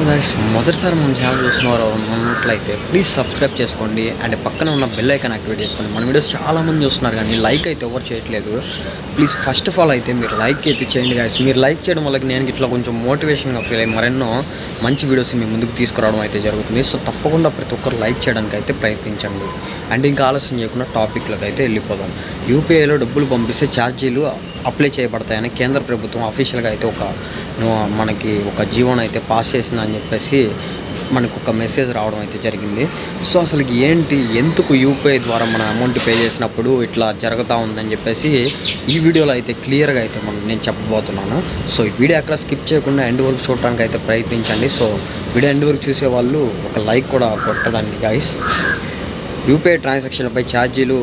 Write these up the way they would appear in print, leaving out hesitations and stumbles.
Guys మొదటిసారి మన channel చూస్తున్నారు ఉన్నట్లయితే ప్లీజ్ సబ్స్క్రైబ్ చేసుకోండి అండ్ పక్కన ఉన్న బెల్ ఐకాన్ యాక్టివేట్ చేసుకోండి. మన వీడియోస్ చాలామంది చూస్తున్నారు కానీ లైక్ అయితే ఎవరు చేయట్లేదు. ప్లీజ్ ఫస్ట్ ఆఫ్ ఆల్ అయితే మీరు లైక్ అయితే చేయండి గైస్. మీరు లైక్ చేయడం వల్ల నేను ఇట్లా కొంచెం మోటివేషన్గా ఫీల్ అయ్యి మరెన్నో మంచి వీడియోస్ మీ ముందుకు తీసుకురావడం అయితే జరుగుతుంది. సో తప్పకుండా ప్రతి ఒక్కరు లైక్ చేయడానికి అయితే ప్రయత్నించండి. అండ్ ఇంకా ఆలస్యం చేయకుండా టాపిక్లోకి అయితే వెళ్ళిపోదాం. యూపీఐలో డబ్బులు పంపిస్తే ఛార్జీలు అప్లై చేయబడతాయని కేంద్ర ప్రభుత్వం అఫీషియల్గా అయితే మనకి ఒక జీవోని అయితే పాస్ చేసిందని చెప్పేసి మనకు ఒక మెసేజ్ రావడం అయితే జరిగింది. సో అసలు ఏంటి, ఎందుకు యూపీఐ ద్వారా మన అమౌంట్ పే చేసినప్పుడు ఇట్లా జరుగుతూ ఉందని చెప్పేసి ఈ వీడియోలో అయితే క్లియర్గా అయితే నేను చెప్పబోతున్నాను. సో ఈ వీడియో ఎక్కడ స్కిప్ చేయకుండా ఎండ్ వరకు చూడడానికి అయితే ప్రయత్నించండి. సో వీడియో ఎండ్ వరకు చూసే వాళ్ళు ఒక లైక్ కూడా కొట్టడానికి గైస్. యూపీఐ ట్రాన్సాక్షన్లపై ఛార్జీలు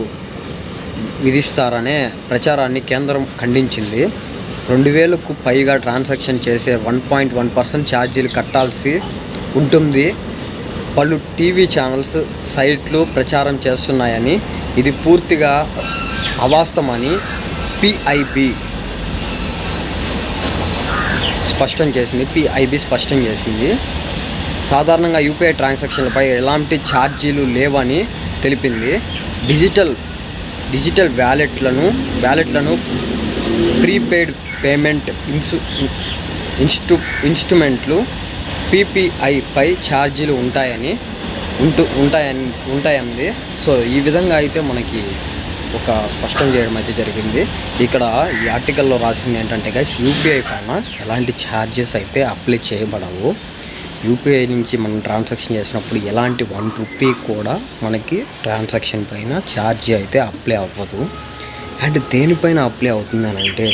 విధిస్తారనే ప్రచారాన్ని కేంద్రం ఖండించింది. 2000కు పైగా ట్రాన్సాక్షన్ చేసే 1.1% ఛార్జీలు కట్టాల్సి ఉంటుంది. పలు టీవీ ఛానల్స్ సైట్లు ప్రచారం చేస్తున్నాయని, ఇది పూర్తిగా అవాస్తవమని పిఐబి స్పష్టం చేసింది. సాధారణంగా యూపీఐ ట్రాన్సాక్షన్లపై ఎలాంటి ఛార్జీలు లేవని తెలిపింది. డిజిటల్ వ్యాలెట్లను ప్రీపెయిడ్ పేమెంట్ ఇన్స్ట్రుమెంట్లు పీపీఐపై ఛార్జీలు ఉంటాయండి. సో ఈ విధంగా అయితే మనకి ఒక స్పష్టం చేయడం అయితే జరిగింది. ఇక్కడ ఈ ఆర్టికల్లో రాసింది ఏంటంటే గైస్, యూపీఐ పైన ఎలాంటి ఛార్జెస్ అయితే అప్లై చేయబడవు. యూపీఐ నుంచి మనం ట్రాన్సాక్షన్ చేసినప్పుడు ఎలాంటి 1 రూపీ కూడా మనకి ట్రాన్సాక్షన్ పైన ఛార్జీ అయితే అప్లై అవ్వదు. అండ్ దేనిపైన అప్లై అవుతుందని అంటే,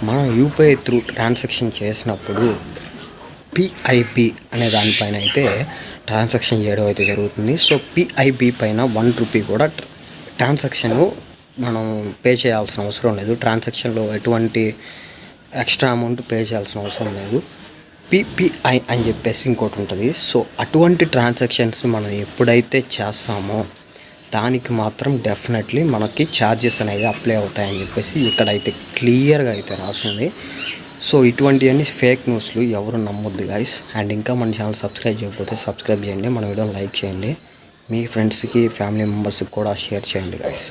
మనం యూపీఐ త్రూ ట్రాన్సాక్షన్ చేసినప్పుడు పిఐబి అనే దానిపైన అయితే ట్రాన్సాక్షన్ చేయడం అయితే జరుగుతుంది. సో పిఐబి పైన 1 రూపీ కూడా ట్రాన్సాక్షన్ మనం పే చేయాల్సిన అవసరం లేదు. ట్రాన్సాక్షన్లో ఎటువంటి ఎక్స్ట్రా అమౌంట్ పే చేయాల్సిన అవసరం లేదు. పిపిఐ అని చెప్పేసి ఇంకోటి ఉంటుంది. సో అటువంటి ట్రాన్సాక్షన్స్ మనం ఎప్పుడైతే చేస్తామో దానికి మాత్రం డెఫినెట్లీ మనకి ఛార్జెస్ అనేవి అప్లై అవుతాయని చెప్పేసి ఇక్కడైతే క్లియర్గా అయితే రాస్తుంది. సో ఇటువంటివన్నీ ఫేక్ న్యూస్లు ఎవరు నమ్మొద్దు గైస్. అండ్ ఇంకా మన ఛానల్ సబ్స్క్రైబ్ చేయకపోతే సబ్స్క్రైబ్ చేయండి, మన వీడియోని లైక్ చేయండి, మీ ఫ్రెండ్స్కి ఫ్యామిలీ మెంబర్స్కి కూడా షేర్ చేయండి గైస్.